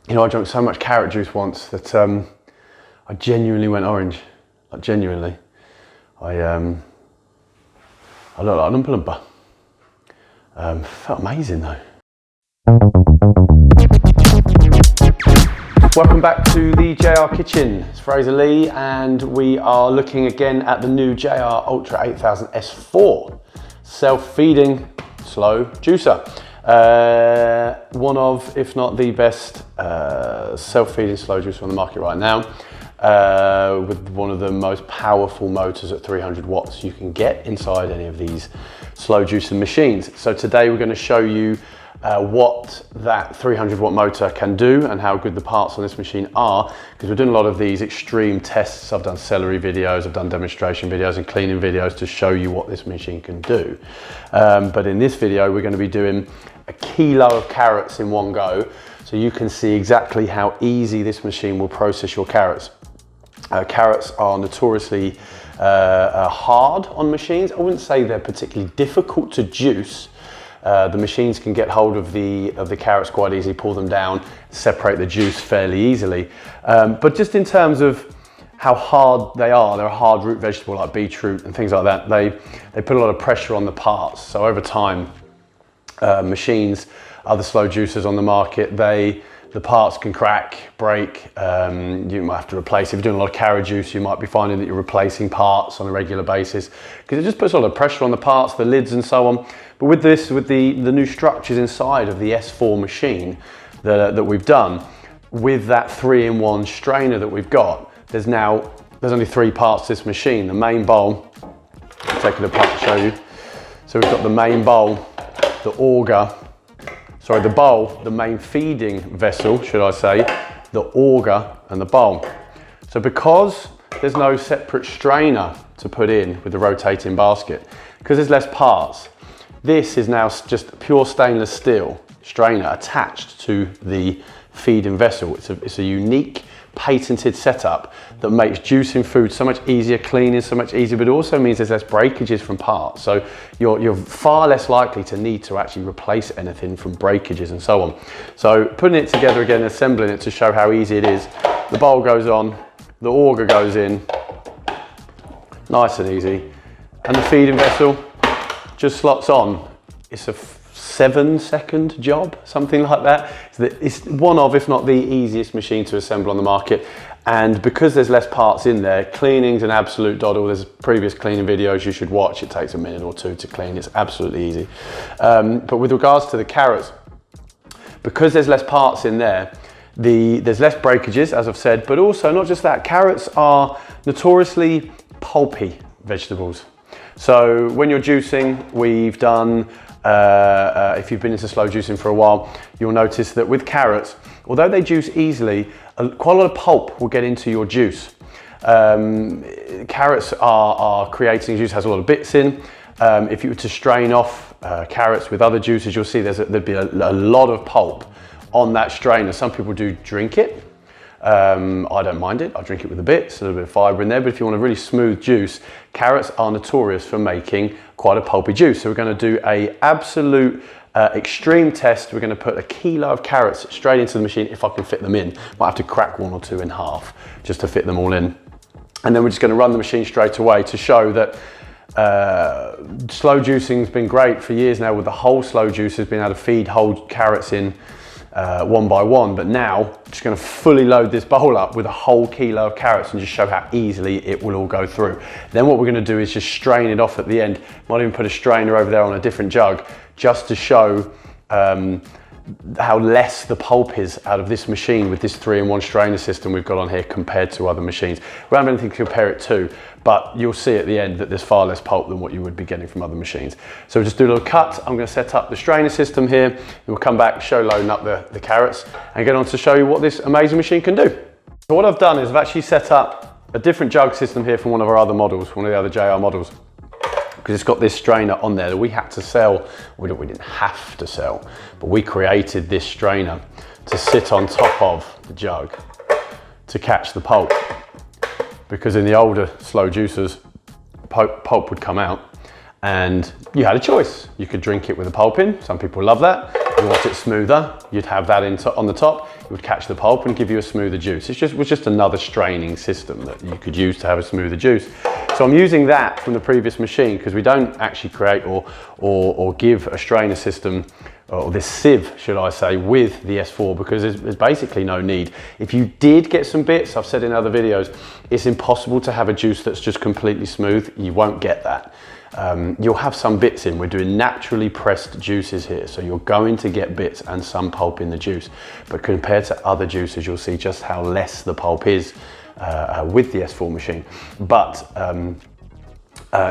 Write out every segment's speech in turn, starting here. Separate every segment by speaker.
Speaker 1: You know, I drank so much carrot juice once that I genuinely went orange. Like genuinely. I looked like an Oompa Loompa. Felt amazing though. Welcome back to the JR Kitchen. It's Fraser Leigh and we are looking again at the new JR Ultra 8000 S4 self-feeding slow juicer. One of, if not the best self-feeding slow juicer on the market right now, with one of the most powerful motors at 300 watts you can get inside any of these slow juicing machines. So today we're going to show you what that 300 watt motor can do and how good the parts on this machine are, because we're doing a lot of these extreme tests. I've done celery videos, I've done demonstration videos and cleaning videos to show you what this machine can do. But in this video, we're going to be doing a kilo of carrots in one go, so you can see exactly how easy this machine will process your carrots. Carrots are notoriously hard on machines. I wouldn't say they're particularly difficult to juice. The machines can get hold of the carrots quite easily, pull them down, separate the juice fairly easily. But just in terms of how hard they are, they're a hard root vegetable like beetroot and things like that. They put a lot of pressure on the parts. So over time, machines, other slow juicers on the market, the parts can crack, break, you might have to replace. If you're doing a lot of carrot juice, you might be finding that you're replacing parts on a regular basis because it just puts a lot of pressure on the parts, the lids and so on. But with this, with the new structures inside of the S4 machine that we've done, with that 3-in-1 strainer that we've got, there's only 3 parts to this machine. The main bowl, I'll take it apart to show you. So we've got the main bowl, the auger, sorry, the bowl, the main feeding vessel, should I say, the auger and the bowl. So because there's no separate strainer to put in with the rotating basket, because there's less parts, this is now just pure stainless steel strainer attached to the feeding vessel. It's a unique patented setup that makes juicing food so much easier, cleaning so much easier, but it also means there's less breakages from parts. So you're far less likely to need to actually replace anything from breakages and so on. So putting it together again, assembling it to show how easy it is. The bowl goes on, the auger goes in, nice and easy. And the feeding vessel just slots on. It's a 7-second job, something like that. It's one of, if not the easiest machine to assemble on the market. And because there's less parts in there, cleaning's an absolute doddle. There's previous cleaning videos you should watch. It takes a minute or 2 to clean. It's absolutely easy. But with regards to the carrots, because there's less parts in there, there's less breakages, as I've said, but also not just that, carrots are notoriously pulpy vegetables. So when you're juicing, we've done, if you've been into slow juicing for a while, you'll notice that with carrots, although they juice easily, quite a lot of pulp will get into your juice. Carrots are creating juice, has a lot of bits in. If you were to strain off carrots with other juices, you'll see there'd be a lot of pulp on that strainer. Some people do drink it. I don't mind it. I drink it with a bit, a little bit of fibre in there, but if you want a really smooth juice, carrots are notorious for making quite a pulpy juice. So we're going to do a absolute extreme test. We're going to put a kilo of carrots straight into the machine if I can fit them in. Might have to crack 1 or 2 in half just to fit them all in. And then we're just going to run the machine straight away to show that slow juicing's been great for years now. With the whole slow juicers being able to feed whole carrots in one by one, but now I'm just going to fully load this bowl up with a whole kilo of carrots and just show how easily it will all go through. Then what we're going to do is just strain it off at the end. Might even put a strainer over there on a different jug just to show how less the pulp is out of this machine with this 3-in-1 strainer system we've got on here compared to other machines. We don't have anything to compare it to, but you'll see at the end that there's far less pulp than what you would be getting from other machines. So we'll just do a little cut. I'm going to set up the strainer system here, and we'll come back, show loading up the carrots, and get on to show you what this amazing machine can do. So what I've done is I've actually set up a different jug system here from one of our other models, one of the other JR models, because it's got this strainer on there that we had to sell. We didn't have to sell, but we created this strainer to sit on top of the jug to catch the pulp. Because in the older slow juicers, pulp would come out and you had a choice. You could drink it with the pulp in. Some people love that. you want it smoother, you'd have that on the top, it would catch the pulp and give you a smoother juice. It was just another straining system that you could use to have a smoother juice. So I'm using that from the previous machine because we don't actually create or give a strainer system, or this sieve, should I say, with the S4, because there's basically no need. If you did get some bits, I've said in other videos, it's impossible to have a juice that's just completely smooth. You won't get that. You'll have some bits in. We're doing naturally pressed juices here, so you're going to get bits and some pulp in the juice. But compared to other juices, you'll see just how less the pulp is with the S4 machine. But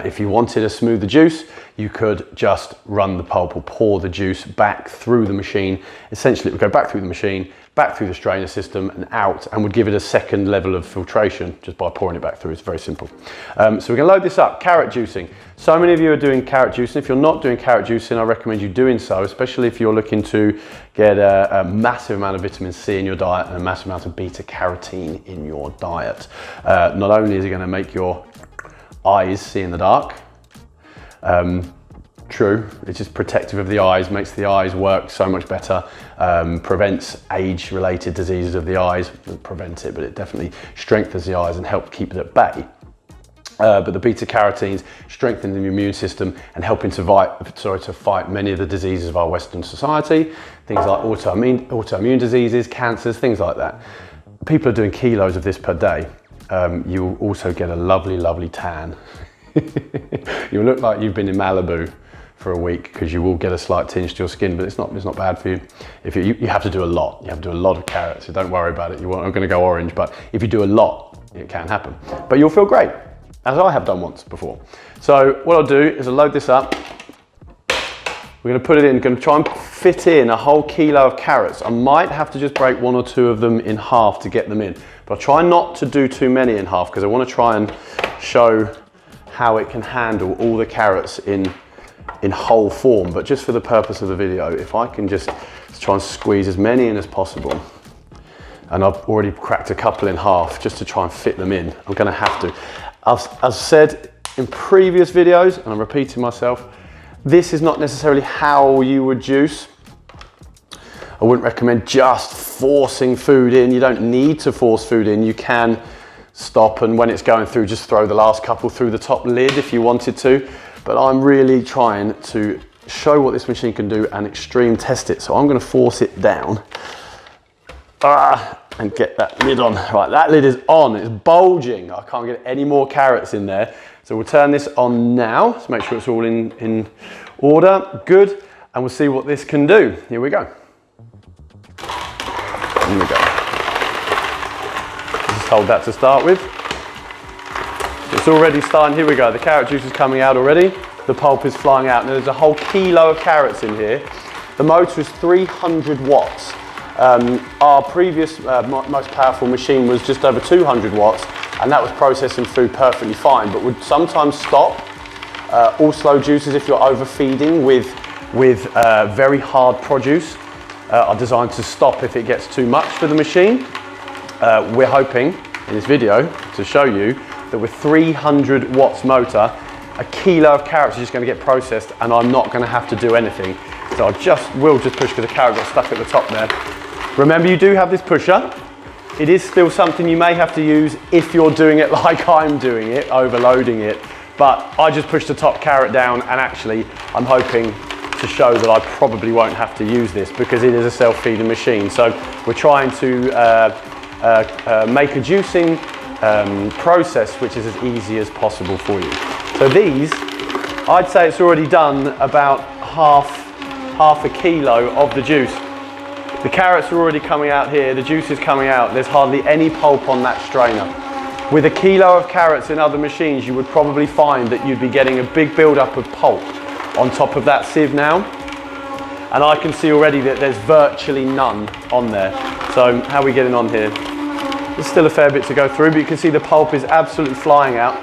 Speaker 1: if you wanted a smoother juice, you could just run the pulp or pour the juice back through the machine. Essentially, it would go back through the machine, back through the strainer system and out, and would give it a second level of filtration just by pouring it back through. It's very simple. So we're gonna load this up. Carrot juicing. So many of you are doing carrot juicing. If you're not doing carrot juicing, I recommend you doing so, especially if you're looking to get a massive amount of vitamin C in your diet and a massive amount of beta carotene in your diet. Not only is it gonna make your eyes see in the dark, true, it's just protective of the eyes, makes the eyes work so much better, prevents age-related diseases of the eyes. Doesn't prevent it, but it definitely strengthens the eyes and helps keep it at bay. But the beta carotenes strengthen the immune system and helping to fight many of the diseases of our Western society, things like autoimmune diseases, cancers, things like that. People are doing kilos of this per day. You'll also get a lovely, lovely tan. You'll look like you've been in Malibu for a week because you will get a slight tinge to your skin, but it's not bad for you. If you have to do a lot, you have to do a lot of carrots, so don't worry about it. You aren't going to go orange, but if you do a lot, it can happen. But you'll feel great, as I have done once before. So what I'll do is I'll load this up. We're going to put it in, going to try and fit in a whole kilo of carrots. I might have to just break 1 or 2 of them in half to get them in, but I'll try not to do too many in half because I want to try and show how it can handle all the carrots in whole form. But just for the purpose of the video, if I can just try and squeeze as many in as possible, and I've already cracked a couple in half just to try and fit them in. I'm going to have to. I've said in previous videos, and I'm repeating myself, this is not necessarily how you would juice. I wouldn't recommend just forcing food in. You don't need to force food in. You can stop, and when it's going through, just throw the last couple through the top lid if you wanted to. But I'm really trying to show what this machine can do and extreme test it. So I'm going to force it down and get that lid on. Right, that lid is on, it's bulging. I can't get any more carrots in there. So we'll turn this on now to make sure it's all in order. Good, and we'll see what this can do. Here we go. Here we go. Just hold that to start with. It's already starting, here we go. The carrot juice is coming out already. The pulp is flying out. Now there's a whole kilo of carrots in here. The motor is 300 watts. Our previous most powerful machine was just over 200 watts, and that was processing food perfectly fine, but would sometimes stop. All slow juices, if you're overfeeding with very hard produce, are designed to stop if it gets too much for the machine. We're hoping in this video to show you that with 300 watts motor, a kilo of carrots is just going to get processed and I'm not going to have to do anything. So I will just push because the carrot got stuck at the top there. Remember, you do have this pusher. It is still something you may have to use if you're doing it like I'm doing it, overloading it. But I just pushed the top carrot down, and actually I'm hoping to show that I probably won't have to use this because it is a self-feeding machine. So we're trying to make a juicing process which is as easy as possible for you. So these, I'd say it's already done about half a kilo of the juice. The carrots are already coming out here, the juice is coming out, there's hardly any pulp on that strainer. With a kilo of carrots in other machines, you would probably find that you'd be getting a big build-up of pulp on top of that sieve now. And I can see already that there's virtually none on there. So how are we getting on here? There's still a fair bit to go through, but you can see the pulp is absolutely flying out.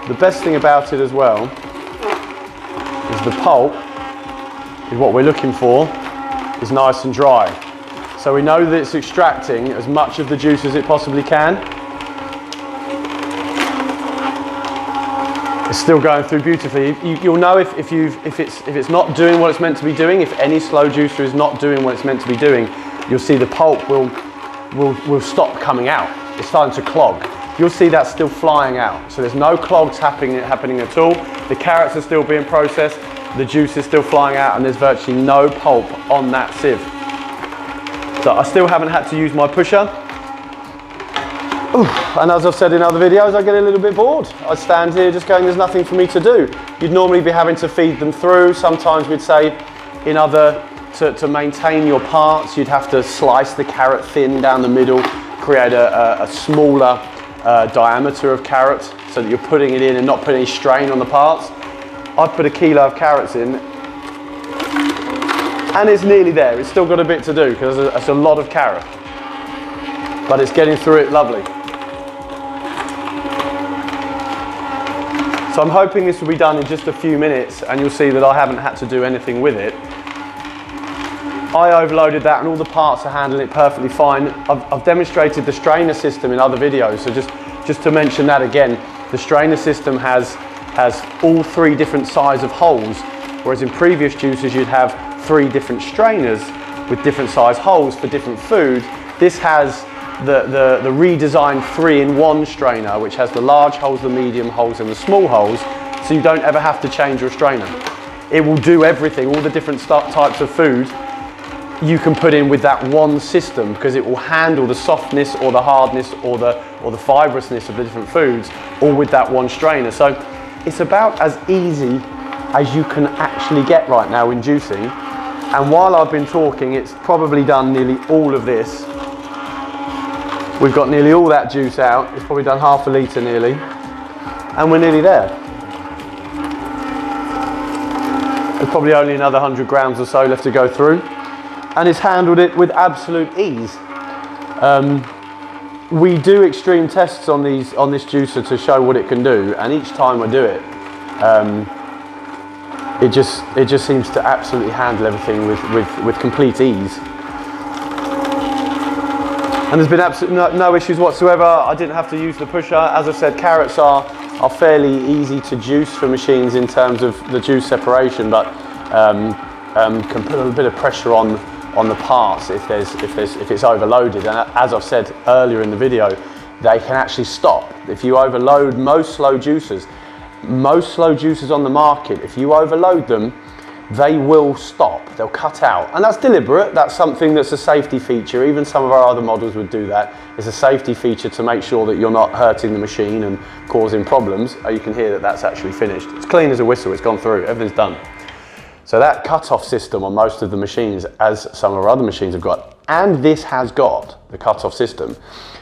Speaker 1: The best thing about it as well is the pulp is what we're looking for is nice and dry. So we know that it's extracting as much of the juice as it possibly can. It's still going through beautifully. You'll know if it's not doing what it's meant to be doing. If any slow juicer is not doing what it's meant to be doing, you'll see the pulp will stop coming out. It's starting to clog. You'll see that's still flying out. So there's no clogs happening at all. The carrots are still being processed. The juice is still flying out, and there's virtually no pulp on that sieve. So I still haven't had to use my pusher. And as I've said in other videos, I get a little bit bored. I stand here just going, there's nothing for me to do. You'd normally be having to feed them through. Sometimes we'd say to maintain your parts, you'd have to slice the carrot thin down the middle, create a smaller diameter of carrot so that you're putting it in and not putting any strain on the parts. I've put a kilo of carrots in and it's nearly there. It's still got a bit to do because it's a lot of carrot, but it's getting through it lovely. So I'm hoping this will be done in just a few minutes and you'll see that I haven't had to do anything with it. I overloaded that and all the parts are handling it perfectly fine. I've demonstrated the strainer system in other videos, so just to mention that again, the strainer system has all 3 different size of holes, whereas in previous juicers you'd have 3 different strainers with different size holes for different food. This has the redesigned 3-in-1 strainer, which has the large holes, the medium holes and the small holes, so you don't ever have to change your strainer. It will do everything, all the different types of food you can put in with that one system, because it will handle the softness or the hardness or the fibrousness of the different foods all with that one strainer. So it's about as easy as you can actually get right now in juicing. And while I've been talking, it's probably done nearly all of this. We've got nearly all that juice out. It's probably done half a litre nearly, and we're nearly there. There's probably only another 100 grams or so left to go through, and it's handled it with absolute ease. We do extreme tests on this juicer to show what it can do, and each time I do it, it just seems to absolutely handle everything with complete ease. And there's been absolutely no issues whatsoever. I didn't have to use the pusher. As I said, carrots are fairly easy to juice for machines in terms of the juice separation, but can put a little bit of pressure on the parts if it's overloaded. And as I've said earlier in the video, they can actually stop. If you overload most slow juicers on the market, if you overload them, they will stop, they'll cut out. And that's deliberate, that's something that's a safety feature. Even some of our other models would do that. It's a safety feature to make sure that you're not hurting the machine and causing problems. You can hear that that's actually finished. It's clean as a whistle, it's gone through, everything's done. So that cut-off system on most of the machines, as some of our other machines have got, and this has got, the cut-off system,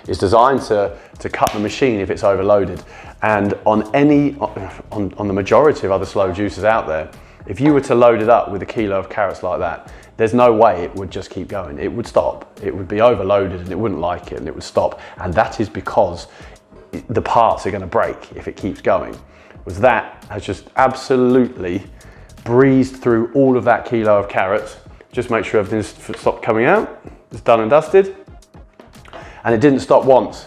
Speaker 1: is designed to cut the machine if it's overloaded. And on the majority of other slow juicers out there, if you were to load it up with a kilo of carrots like that, there's no way it would just keep going. It would stop. It would be overloaded and it wouldn't like it and it would stop. And that is because the parts are going to break if it keeps going. Whereas that has just absolutely breezed through all of that kilo of carrots. Just make sure everything's stopped coming out. It's done and dusted. And it didn't stop once.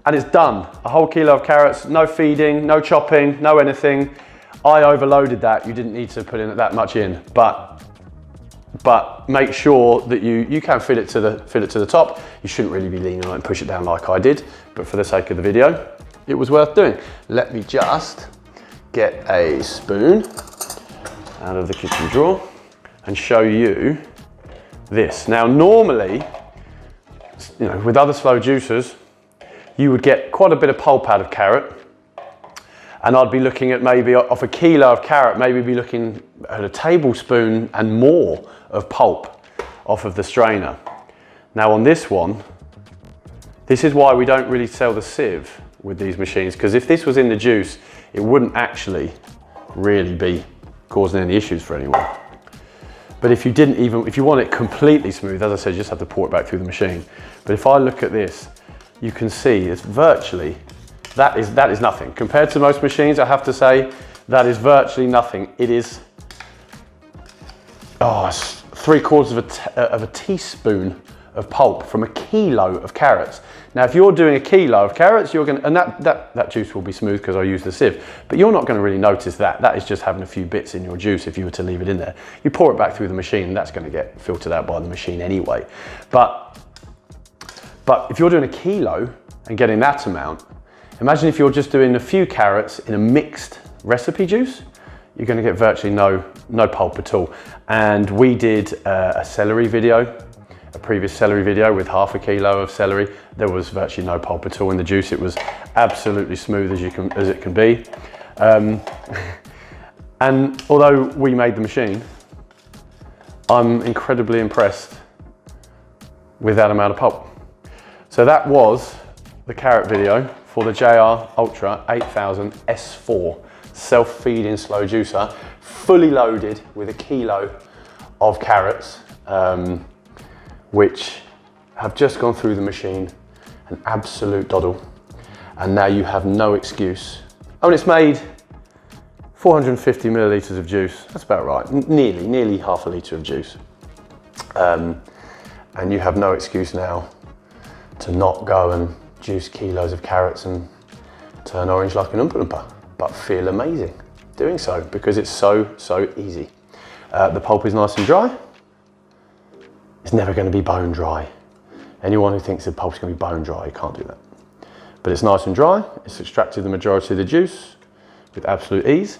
Speaker 1: And it's done. A whole kilo of carrots, no feeding, no chopping, no anything. I overloaded that. You didn't need to put in that much in, but make sure that you can fit it to the top. You shouldn't really be leaning on it and push it down like I did, but for the sake of the video, it was worth doing. Let me just get a spoon out of the kitchen drawer and show you this. Now, normally, with other slow juicers, you would get quite a bit of pulp out of carrot. And I'd be looking at maybe off a kilo of carrot, maybe be looking at a tablespoon and more of pulp off of the strainer. Now on this one, this is why we don't really sell the sieve with these machines, because if this was in the juice, it wouldn't actually really be causing any issues for anyone. But if you want it completely smooth, as I said, you just have to pour it back through the machine. But if I look at this, you can see it's virtually, that is nothing. Compared to most machines, I have to say, that is virtually nothing. It is, it's 3/4 of a teaspoon of pulp from a kilo of carrots. Now, if you're doing a kilo of carrots, you're going to, and that juice will be smooth because I use the sieve, but you're not going to really notice that. That is just having a few bits in your juice if you were to leave it in there. You pour it back through the machine, and that's going to get filtered out by the machine anyway. But if you're doing a kilo and getting that amount, imagine if you're just doing a few carrots in a mixed recipe juice, you're going to get virtually no pulp at all. And we did a celery video, a previous celery video with half a kilo of celery. There was virtually no pulp at all in the juice. It was absolutely smooth as it can be. And although we made the machine, I'm incredibly impressed with that amount of pulp. So that was the carrot video for the JR Ultra 8000 S4 self-feeding slow juicer, fully loaded with a kilo of carrots, which have just gone through the machine, an absolute doddle. And now you have no excuse. Oh, and it's made 450 millilitres of juice. That's about right, nearly half a litre of juice. And you have no excuse now to not go and juice kilos of carrots and turn orange like an Oompa Loompa, but feel amazing doing so because it's so easy. The pulp is nice and dry. It's never going to be bone dry. Anyone who thinks the pulp's going to be bone dry, you can't do that. But it's nice and dry. It's extracted the majority of the juice with absolute ease.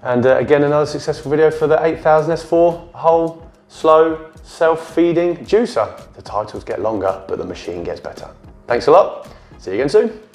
Speaker 1: And again, another successful video for the 8000 S4 whole, slow, self-feeding juicer. The titles get longer, but the machine gets better. Thanks a lot. See you again soon.